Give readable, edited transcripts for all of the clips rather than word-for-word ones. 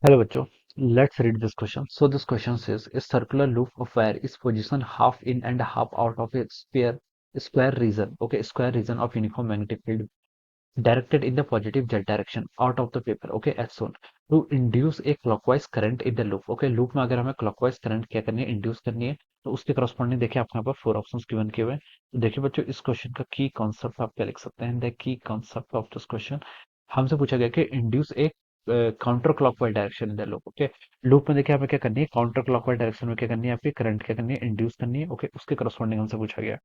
Hello, bachcho. Let's read this question. So this question says a circular loop of wire is positioned half in and half out of a square region. Okay, square region of uniform magnetic field directed in the positive z direction out of the paper. Okay, as shown. To induce a clockwise current in the loop. Okay, loop में अगर हमें clockwise current क्या करनी है, induce करनी है, तो उसके corresponding देखिए आपके यहाँ पर फोर ऑप्शंस गिवन किए हुए हैं। तो देखिए बच्चों, इस क्वेश्चन का की कॉन्सेप्ट आप क्या लिख सकते हैं? The key concept of this question हमसे पूछा गया कि इंड्यूस एक counter clockwise direction in the loop. Okay, loop में देखिए हमें क्या करनी है, काउंटर क्लॉकवाइज डायरेक्शन में क्या करनी है, आपकी करंट क्या करनी है, इंड्यूस करनी है। ओके, उसके करस्पॉन्डिंग हमसे पूछा गया।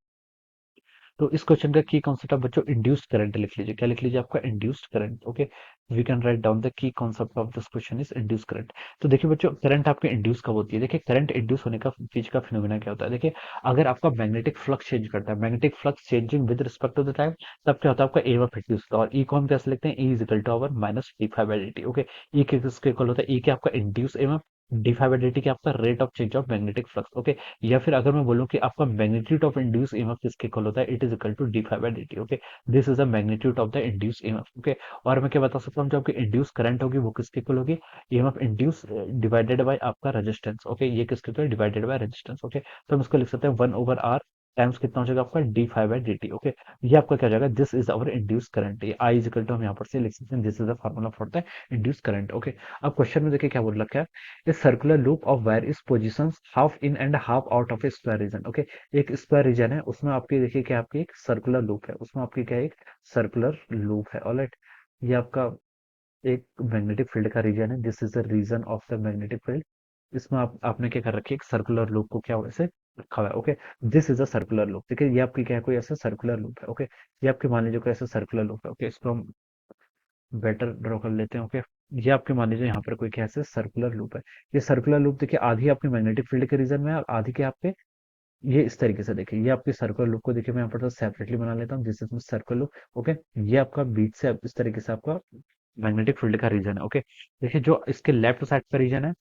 तो इस क्वेश्चन का की कॉन्सेप्ट आप बच्चों इंड्यूस्ड करंट लिख लीजिए। क्या लिख लीजिए? आपका induced current. Okay, we can write down the key concept of this question is induced current. तो देखिए बच्चों, करंट आपके इंड्यूस कब होती है? देखिए, करंट इंड्यूस होने का चीज का फिनोमेना क्या होता है? देखिए, अगर आपका मैग्नेटिक फ्लक्स चेंज करता है, magnetic flux changing with respect to the time, तब क्या होता है? आपका ए ऑफ इंड्यूस होता है। और ई को हम कैसे लिखते हैं? E is equal to our minus D five by D T. Okay, E किसके इक्वल होता है? ई के आपका induce M D five by D T के आपका rate of change of magnetic flux. Okay, या फिर अगर मैं बोलूं कि आपका मैग्नीट्यूड ऑफ इंड्यूस ईएमएफ किसके इक्वल होता है? It is equal to D five by D T. Okay, this is the magnitude of the induce EMF. Okay, और मैं क्या बता सकता हूँ, जो आपकी इंड्यूस करंट होगी वो किसके इक्वल होगी? ईएमएफ इंड्यूस डिवाइडेड बाय आपका रेजिस्टेंस। ओके, ये किसके equal? Divided by resistance. Okay, तो हम इसको लिख सकते हैं वन ओवर आर टाइम्स कितना हो जाएगा आपका? D five by D T. Okay, ये आपका क्या हो जाएगा? This is our induce current. ये आई इज इक्वल टू हम यहाँ पर से लिख सकते हैं, this is the formula for the induce current. Okay, अब क्वेश्चन में देखिए क्या बोल रखा है, a circular loop of wire is positions half in and half out of a square region। Okay, एक स्क्वायर रीजन है, उसमें आपकी देखिए क्या, आपकी एक सर्कुलर लूप है, उसमें आपकी क्या है? एक सर्कुलर लूप है। ऑलराइट, ये आपका एक मैग्नेटिक फील्ड का रीजन है। This is the region of the magnetic field. इसमें आपने क्या कर रखी है? एक सर्कुलर लूप को क्या वैसे रखा हुआ है। Okay, this is a circular loop. देखिए, ये आपकी क्या है? कोई ऐसा सर्कुलर लूप है। ओके, ये आपकी मान लीजिए कोई ऐसा सर्कुलर लूप है। ओके, इसको हम बेटर ड्रॉ कर लेते हैं। ओके, ये आपके मान लीजिए यहाँ पर कोई कैसे सर्कुलर लूप है। ये सर्कुलर लूप देखिए, आधी आपकी मैग्नेटिक फील्ड के रीजन में है और आधी के आपके, ये इस तरीके से देखिए, ये आपकी सर्कुलर लूप को देखिए, मैं यहाँ पर सेपरेटली बना लेता हूँ। This is circular loop. Okay, ये आपका बीच से इस तरीके से आपका मैग्नेटिक फील्ड का रीजन है। ओके, देखिए जो इसके लेफ्ट साइड का रीजन है,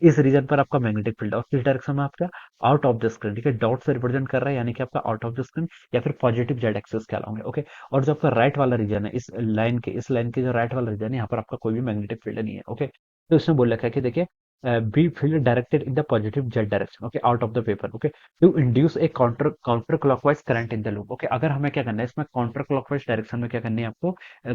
इस रीजन पर आपका मैग्नेटिक फील्ड है और किस डायरेक्शन में? आपका आउट ऑफ द स्क्रीन। ठीक है, डॉट से रिप्रेजेंट कर रहा है, यानी कि आपका आउट ऑफ द स्क्रीन या फिर पॉजिटिव जेड एक्सिस कहलाओगे। ओके, और जो आपका राइट वाला रीजन है, इस लाइन के जो राइट वाला रीजन है, यहाँ पर आपका कोई भी मैग्नेटिक फील्ड नहीं है। ओके, तो इसमें बोल रखा है कि देखिए, B field directed in the positive Z direction. Okay, out of the paper. Okay, to induce a counter clockwise current in the loop. Okay, अगर हमें क्या करना है, इसमें काउंटर क्लॉकवाइज डायरेक्शन में क्या करनी है आपको?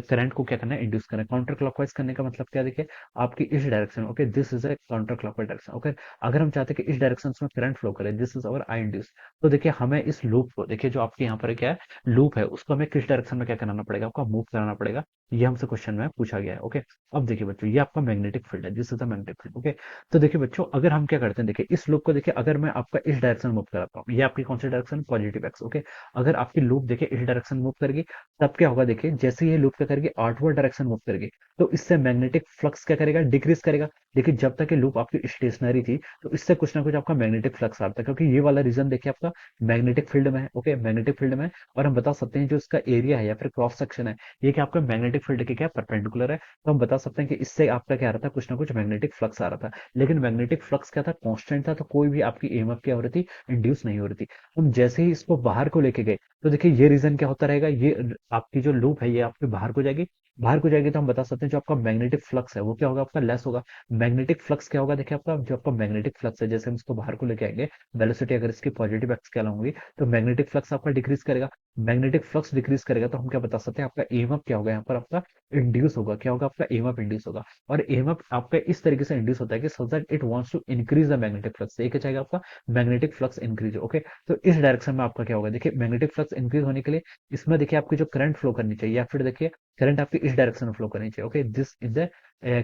करंट को क्या करना है? इंड्यूस करना है। काउंटर क्लॉकवाइज करने का मतलब क्या? देखिए, आपकी इस direction. Okay, this is a counter clockwise direction. Okay, अगर हम चाहते हैं कि इस डायरेक्शन में करंट फ्लो करे, this is our I induce, तो देखिए हमें इस लूप को, देखिए जो आपके यहाँ पर क्या है, लूप है, उसको हमें किस डायरेक्शन में क्या कराना पड़ेगा? आपका मूव कराना पड़ेगा। ये हमसे क्वेश्चन में पूछा गया है। ओके, अब देखिए बच्चों, ये आपका मैग्नेटिक फील्ड है, this is the magnetic field. Okay, तो देखिए बच्चों, अगर हम क्या करते हैं, देखिए इस लूप को देखिए, अगर मैं आपका इस डायरेक्शन मूव कराता हूँ, ये आपकी कौन सी डायरेक्शन? Positive x. ओके, अगर आपकी लूप देखिए इस डायरेक्शन मूव करेगी, तब क्या होगा? देखिए, जैसे ये लूप क्या करेगी? आउटवर्ड डायरेक्शन मूव करेगी, तो इससे मैग्नेटिक फ्लक्स क्या करेगा? डिक्रीज करेगा। लेकिन जब तक ये लूप आपकी स्टेशनरी थी, तो इससे कुछ ना कुछ आपका मैग्नेटिक फ्लक्स आता है, क्योंकि ये वाला रीजन देखिए आपका मैग्नेटिक फील्ड में है। ओके, मैग्नेटिक फील्ड में है, और हम बता सकते हैं जो इसका एरिया है या फिर क्रॉस सेक्शन है, ये क्या आपका मैग्नेटिक फील्ड के क्या परपेंडिकुलर है। तो हम बता सकते हैं कि इससे आपका क्या आ रहा था? कुछ ना कुछ मैग्नेटिक फ्लक्स आ रहा था। लेकिन मैग्नेटिक फ्लक्स क्या था? कांस्टेंट था, तो कोई भी आपकी ईएमएफ क्या हो रही थी? इंड्यूस नहीं हो रही थी। हम जैसे ही इसको बाहर को लेके गए, तो देखिए ये रीजन क्या होता रहेगा? ये आपकी जो लूप है, ये आपके बाहर को जाएगी। बाहर को जाएगी तो हम बता सकते हैं जो आपका मैग्नेटिक फ्लक्स है वो क्या होगा? आपका लेस होगा। मैग्नेटिक फ्लक्स क्या होगा? देखिए, आपका जो आपका मैग्नेटिक फ्लक्स है, जैसे हम इसको बाहर को लेके आएंगे, वेलोसिटी अगर इसकी पॉजिटिव एक्स के अलाउंग होगी, तो मैग्नेटिक फ्लक्स आपका डिक्रीज करेगा। मैग्नेटिक फ्लक्स डिक्रीज करेगा, तो हम क्या बता सकते हैं? आपका ईएमएफ क्या होगा? यहाँ पर आपका इंड्यूस होगा। क्या होगा? आपका ईएमएफ इंड्यूस होगा। और ईएमएफ आपका इस तरीके से इंड्यूस होता है कि so that it wants to increase the magnetic flux. ये क्या चाहेगा? आपका मैग्नेटिक फ्लक्स इंक्रीज। ओके, तो इस डायरेक्शन में आपका क्या होगा? देखिए, मैग्नेटिक फ्लक्स इंक्रीज होने के लिए इसमें देखिए आपकी जो करंट फ्लो करनी चाहिए, या फिर देखिए करंट आपकी इस डायरेक्शन में फ्लो करनी चाहिए। ओके, दिस इज द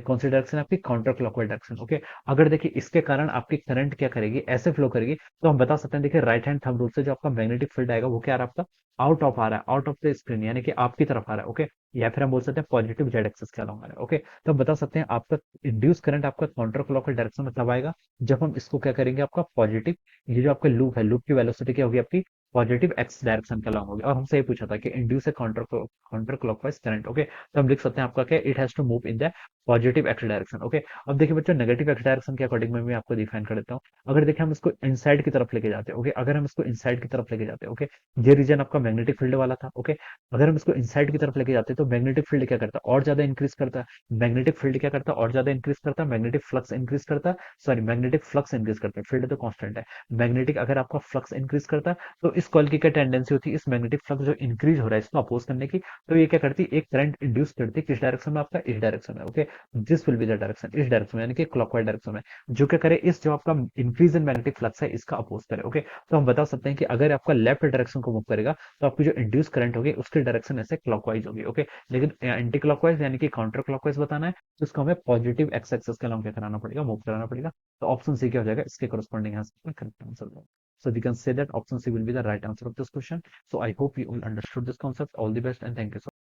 कौन सी डायरेक्शन? आपकी काउंटर क्लॉकवाइज डायरेक्शन। ओके, अगर देखिए इसके कारण आपकी करंट क्या करेगी? ऐसे फ्लो करेगी, तो हम बता सकते हैं, देखिए राइट हैंड थंब रूल से जो आपका मैग्नेटिक फील्ड आएगा वो क्या आ रहा है? आपका आउट ऑफ आ रहा है, आउट ऑफ द स्क्रीन, यानी कि आपकी तरफ आ रहा है। ओके, या फिर हम बोल सकते हैं पॉजिटिव जेड एक्सिस के अलाउंग आ रहा है। ओके, तो हम बता सकते हैं आपका इंड्यूस करंट आपका काउंटर क्लॉकवाइज डायरेक्शन में तब आएगा जब हम इसको क्या करेंगे? आपका पॉजिटिव, ये जो आपका लूप है, लूप की वेलोसिटी क्या होगी? आपकी पॉजिटिव एक्स डायरेक्शन के अलॉन्ग होगी। और हमसे ये पूछा था कि induce a counter clockwise current. Okay, तो हम लिख सकते हैं आपका क्या, it has to move in the positive X direction. Okay, अब देखिए बच्चों, नेगेटिव एक्स डायरेक्शन के अकॉर्डिंग में भी आपको डिफाइन कर देता हूँ। अगर देखिए हम इसको इनसाइड की तरफ लेके जाते हैं, ओके, अगर हम इसको इनसाइड की तरफ लेके जाते हैं, ओके, ये रीजन आपका मैग्नेटिक फील्ड वाला था। ओके, अगर हम इसको इनसाइड की तरफ लेके जाते हैं तो मैग्नेटिक फील्ड क्या करता है, और ज्यादा इंक्रीज करता है। मैग्नेटिक फील्ड क्या करता है, और ज्यादा इंक्रीज करता है। मैग्नेटिक फ्लक्स इंक्रीज करता है, सॉरी मैग्नेटिक फ्लक्स इंक्रीज करता है, फील्ड तो कांस्टेंट है। मैग्नेटिक अगर आपका फ्लक्स इंक्रीज करता है तो इस कॉइल की क्या टेंडेंसी होती है, इस मैग्नेटिक फ्लक्स जो इंक्रीज हो रहा है इसको अपोज करने की। तो ये क्या करती है, एक करंट इंड्यूस करती है, किस डायरेक्शन में, आपका इस डायरेक्शन में। Okay, this will be the direction, इस डायरेक्शन में, यानी कि क्लॉकवाइज डायरेक्शन में, जो क्या करे, इस जो आपका इंक्रीज इन मैग्नेटिक फ्लक्स है इसका अपोज करे। ओके, तो हम बता सकते हैं कि अगर आपका लेफ्ट डायरेक्शन को मूव करेगा तो आपकी जो इंड्यूस करंट होगी उसकी डायरेक्शन ऐसे क्लॉकवाइज होगी। ओके, लेकिन एंटी क्लॉकवाइज यानी कि काउंटर क्लॉकवाइज बताना है तो इसको हमें पॉजिटिव एक्स एक्सेस के अलॉन्ग क्या कराना पड़ेगा, मूव कराना पड़ेगा। तो ऑप्शन सी क्या हो जाएगा, इसके करस्पॉन्डिंग यहाँ से करेक्ट आंसर होगा। So we can say that option C will be the right answer of this question. So I hope you all understood this concept. All the best and thank you so much.